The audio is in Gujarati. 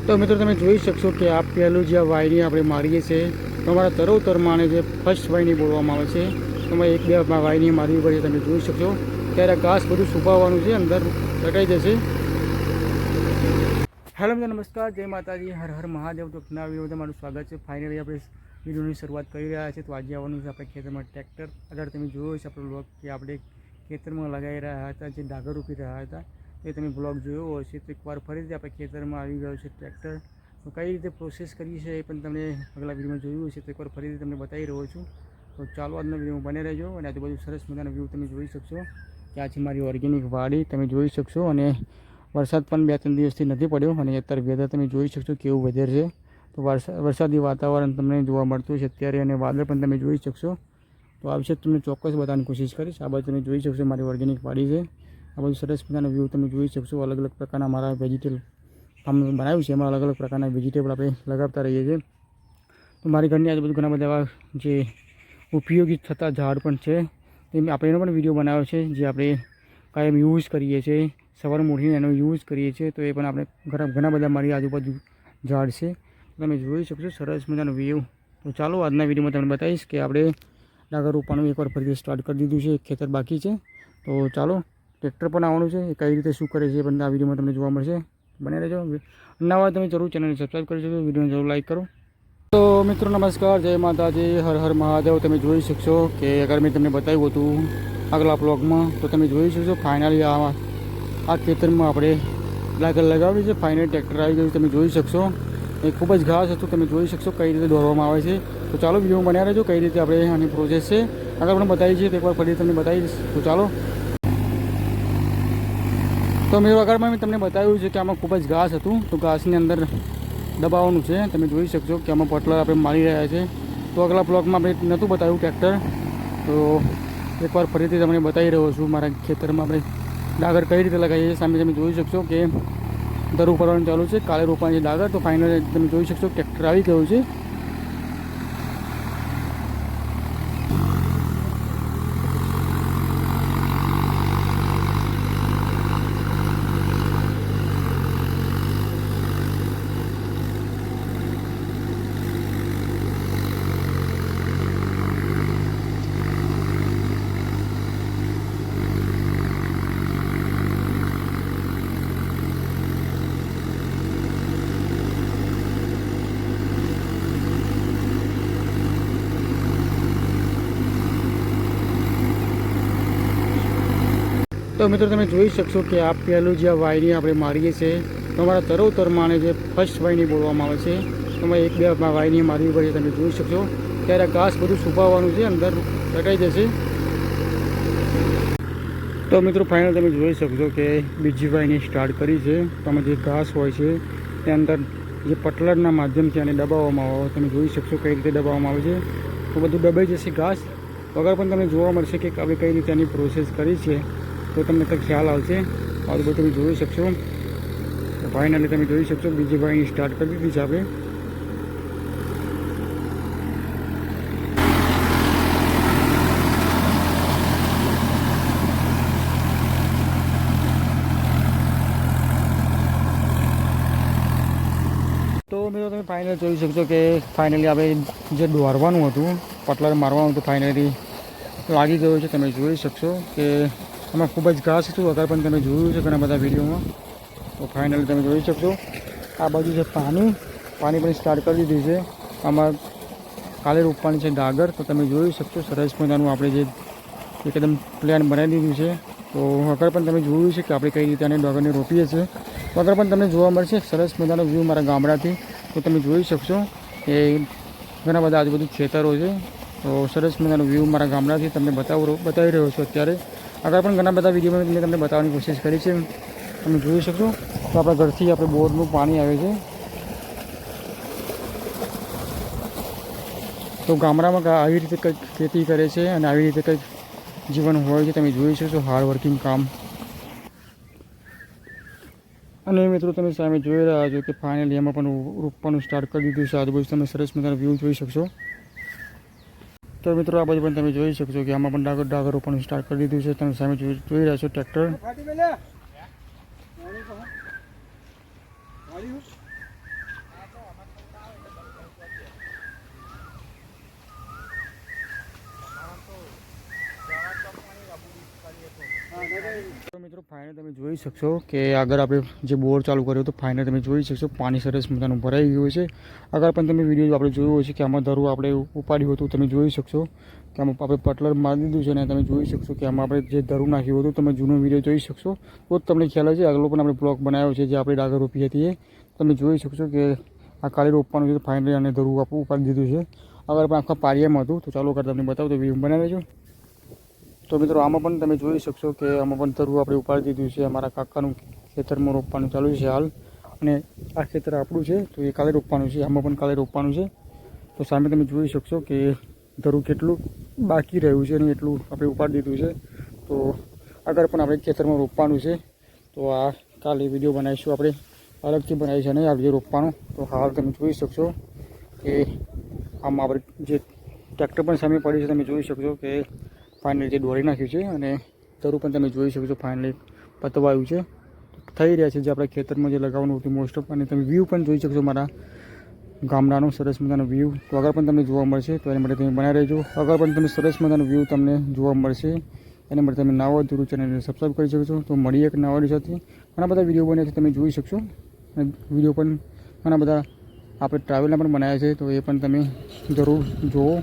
તો મિત્રો તમે જોઈ શકશો કે આ પહેલું જે વાયરી આપણે મારીએ છીએ તો અમારા તરોતર માને જે ફર્સ્ટ વાયરી બોલવામાં આવે છે તમારે એક બે વાયરી મારવી પડે તમે જોઈ શકશો ત્યારે ઘાસ બધું સુકાવવાનું છે, અંદર ચટાઈ જશે. હેલો મિત્રો નમસ્કાર, જય માતાજી, હર હર મહાદેવ. તો નવા વિડીયો તમારું સ્વાગત છે. ફાઇનલી આપણે વિડીયોની શરૂઆત કરી રહ્યા છીએ. તો આજે આવવાનું છે આપણે ખેતરમાં ટ્રેક્ટર. આગળ તમે જોયો છે આપણો બ્લોગ કે આપણે ખેતરમાં લગાવી રહ્યા હતા, જે ડાગર રોપી રહ્યા હતા એ તમે બ્લોગ જોયો હશે. તો એકવાર ફરીથી આપણે ખેતરમાં આવી ગયો છે ટ્રેક્ટર. તો કઈ રીતે પ્રોસેસ કરી છે એ પણ તમને આગલા વિડીયોમાં જોયું હશે. તો એકવાર ફરીથી તમને બતાવી રહ્યો છું. તો ચાલો આજનો વિડીયો બને રહેજો. અને આજુબાજુ સરસ મજાનો વ્યૂ તમે જોઈ શકશો કે આ છે મારી ઓર્ગેનિક વાડી, તમે જોઈ શકશો. અને વરસાદ પણ 2-3 દિવસથી નથી પડ્યો અને અત્યારે વેધર તમે જોઈ શકશો કેવું વેધર છે. તો વરસાદી વાતાવરણ તમને જોવા મળતું છે અત્યારે, અને વાદળ પણ તમે જોઈ શકશો. તો આ વિશે તમને ચોક્કસ બતાવવાની કોશિશ કરીશ. આ બાજુ તમે જોઈ શકશો મારી ઓર્ગેનિક વાડી છે. આ બધું સરસ મજાનો વ્યૂ તમે જોઈ શકશો. અલગ અલગ પ્રકારના મારા વેજીટેબલ ફાર્મ બનાવ્યું છે, એમાં અલગ અલગ પ્રકારના વેજીટેબલ આપણે લગાવતા રહીએ છીએ. તો મારી ઘરની આજુબાજુ ઘણા બધા એવા જે ઉપયોગી થતા ઝાડ પણ છે, તે આપણે એનો પણ વિડીયો બનાવ્યો છે, જે આપણે કાયમ યુઝ કરીએ છીએ. સવારમાં ઉઠીને એનો યુઝ કરીએ છીએ. તો એ પણ આપણે ઘણા બધા મારી આજુબાજુ ઝાડ છે, તમે જોઈ શકશો. સરસ મજાનો વ્યૂ. તો ચાલો આજના વિડીયોમાં તમને બતાવીશ કે આપણે ડાગર રોપવાનું એકવાર ફરીથી સ્ટાર્ટ કરી દીધું છે, ખેતર બાકી છે. તો ચાલો, ટ્રેક્ટર પણ આવવાનું છે, એ કઈ રીતે શું કરે છે એ પણ આ વિડીયોમાં તમને જોવા મળશે. બને રહેજો. નવા તમે જરૂર ચેનલને સબસ્ક્રાઈબ કરી શકો, વિડીયોને જરૂર લાઈક કરો. તો મિત્રો નમસ્કાર, જય માતાજી, હર હર મહાદેવ. તમે જોઈ શકશો કે અગર મેં તમને બતાવ્યું હતું આગલા બ્લોગમાં, તો તમે જોઈ શકશો ફાઇનલી આ ખેતરમાં આપણે ડાગર લગાવ્યું છે. ફાઇનલી ટ્રેક્ટર આવી ગયું તમે જોઈ શકશો. એ ખૂબ જ ઘાસ હતું, તમે જોઈ શકશો કઈ રીતે દોરવામાં આવે છે. તો ચાલો વિડીયો બન્યા રહેજો, કઈ રીતે આપણે આની પ્રોસેસ છે આગળ પણ બતાવી છે. તો એકવાર ફરી તમને બતાવીશ. તો ચાલો. તો મેં આગળમાં મેં તમને બતાવ્યું છે કે આમાં ખૂબ જ ઘાસ હતું, તો ઘાસની અંદર દબાવવાનું છે. તમે જોઈ શકશો કે આમાં પટલર આપણે મારી રહ્યા છે. તો આગલા બ્લોકમાં આપણે નહોતું બતાવ્યું ટ્રેક્ટર, તો એકવાર ફરીથી તમને બતાવી રહ્યો છું મારા ખેતરમાં આપણે ડાગર કઈ રીતે લગાવીએ છીએ. સામે તમે જોઈ શકશો કે દર ઉપાડવાનું ચાલુ છે, કાલે રોપવાની છે ડાગર. તો ફાઇનલી તમે જોઈ શકશો ટ્રેક્ટર આવી ગયું છે. તો મિત્રો તમે જોઈ શકશો કે આ પહેલું જે વાયરી આપણે મારીએ છીએ તો અમારા તરોતર માને જે ફર્સ્ટ વાયરી બોલવામાં આવે છે. તમારે એક બે વાયરી મારવી પડે તમે જોઈ શકશો. ત્યારે ઘાસ બધું સુકાવવાનું છે, અંદર ચટાઈ જશે. તો મિત્રો ફાઇનલ તમે જોઈ શકશો કે બીજી વાયરી સ્ટાર્ટ કરી છે. તમે જે ઘાસ હોય છે તે અંદર જે પટલરના માધ્યમથી આને દબાવવામાં આવે, તમે જોઈ શકશો કઈ રીતે દબાવવામાં આવે છે. તો બધું દબાઈ જશે ઘાસ વગર પણ તમને જોવા મળશે કે આપણે કઈ રીતે આની પ્રોસેસ કરી છે. તો તમને કંઈક ખ્યાલ આવશે. આ બધું તમે જોઈ શકશો. તો ફાઇનલી તમે જોઈ શકશો બીજી વાયરી સ્ટાર્ટ કરી દીધી છે આપણે. તો મિત્રો તમે ફાઇનલી જોઈ શકશો કે ફાઇનલી આપણે જે દોરવાનું હતું, પટલર મારવાનું હતું, ફાઇનલી લાગી ગયું છે. તમે જોઈ શકશો કે આમાં ખૂબ જ ઘાસ હતું, અગર પણ તમે જોયું છે ઘણા બધા વિડીયોમાં. તો ફાઇનલી તમે જોઈ શકશો આ બાજુ છે પાણી પણ સ્ટાર્ટ કરી દીધી છે. આમાં કાલે રોપવાની છે ડાગર. તો તમે જોઈ શકશો સરસ મજાનું આપણે જે એકદમ પ્લાન બનાવી દીધું છે. તો અગર પણ તમે જોયું છે કે આપણે કઈ રીતે આને ડાગરને રોપીએ છીએ. તો અગર પણ તમને જોવા મળશે સરસ મજાનો વ્યૂ મારા ગામડાથી. તો તમે જોઈ શકશો કે ઘણા બધા આજુબાજુ ખેતરો છે. તો સરસ મજાનો વ્યૂ મારા ગામડાથી તમને બતાવી રહ્યો છું અત્યારે. આગળ પણ ઘણા બધા વિડીયોમાં મેં તમને બતાવવાની કોશિશ કરી છે, તમે જોઈ શકશો. તો આપણા ઘરથી આપણે બોરનું પાણી આવે છે. તો ગામડામાં આવી રીતે કંઈક ખેતી કરે છે અને આવી રીતે કંઈક જીવન હોય છે. તમે જોઈ શકશો હાર્ડ વર્કિંગ કામ. અને મિત્રો તમે સામે જોઈ રહ્યા છો કે ફાઇનલી એમાં પણ રોપવાનું સ્ટાર્ટ કરી દીધું છે. આજુબાજુ તમે સરસ મજાનો વ્યૂ જોઈ શકશો. તો મિત્રો આ બાજુ પણ તમે જોઈ શકશો કે આમાં પણ ડાગર રોપવાનું સ્ટાર્ટ કરી દીધું છે. તમે સામે જોઈ રહ્યા છો ટ્રેક્ટર. મિત્રો ફાઇનલ તમે જોઈ શકશો કે આગળ આપણે જે બોર ચાલુ કર્યો તો ફાઇનલ તમે જોઈ શકશો પાણી સરસ મજાનું ભરાઈ ગયું છે. આગળ પણ તમે વિડીયો આપણે જોયો છે કે આમાં ધરું આપણે ઉપાડ્યું હતું, તમે જોઈ શકશો કે આમાં આપણે પટલર મારી દીધું છે. અને તમે જોઈ શકશો કે આમાં આપણે જે ધરું નાખ્યું હતું તમે જૂનો વિડીયો જોઈ શકશો તો જ તમને ખ્યાલ હશે. આગળ પણ આપણે બ્લોક બનાવ્યો છે જે આપણે ડાગર રોપી હતી, તમે જોઈ શકશો કે આ કાલે રોપવાનું છે તો ફાઇનલી અને ધરું આપણે ઉપાડી દીધું છે. આગળ પણ આખા પારિયામાં હતું તો ચાલો કરતા તમને બતાવો તો વ્યૂ બનાવી દેજો. તો મિત્રો આમાં પણ તમે જોઈ શકશો કે આમાં પણ તરવું આપણે ઉપાડી દીધું છે. અમારા કાકાનું ખેતરમાં રોપવાનું ચાલુ છે હાલ, અને આ ખેતર આપણું છે તો એ કાલે રોપવાનું છે. આમાં પણ કાલે રોપવાનું છે. તો સામે તમે જોઈ શકશો કે ધરું કેટલું બાકી રહ્યું છે અને એટલું આપણે ઉપાડી દીધું છે. તો આગળ પણ આપણે ખેતરમાં રોપવાનું છે. તો આ કાલે વિડીયો બનાવીશું, આપણે અલગથી બનાવીશું નહીં આ વિડીયો રોપવાનું. તો હાલ તમે જોઈ શકશો કે આમાં આપણે જે ટ્રેક્ટર પણ સામે પડ્યું છે તમે જોઈ શકશો કે ફાઇનલી જે દોરી નાખ્યું છે, અને ધરું પણ તમે જોઈ શકશો ફાઇનલી પતવાયું છે, થઈ રહ્યા છે જે આપણા ખેતરમાં જે લગાવવાનું હતું મોસ્ટ ઓફ. અને તમે વ્યૂ પણ જોઈ શકશો મારા ગામડાનો સરસ મજાનો વ્યૂ. તો આગળ પણ તમને જોવા મળશે, તો એના માટે તમે બનાવી રહેજો. આગળ પણ તમે સરસ મજાનો વ્યૂ તમને જોવા મળશે. એના માટે તમે નવા જરૂર ચેનલને સબસ્ક્રાઈબ કરી શકશો. તો મળીએ એક નવા વિડીયો સાથે. ઘણા બધા વિડીયો બન્યા છે તમે જોઈ શકશો, અને વિડીયો પણ ઘણા બધા આપણે ટ્રાવેલના પણ બનાવ્યા છે તો એ પણ તમે જરૂર જુઓ.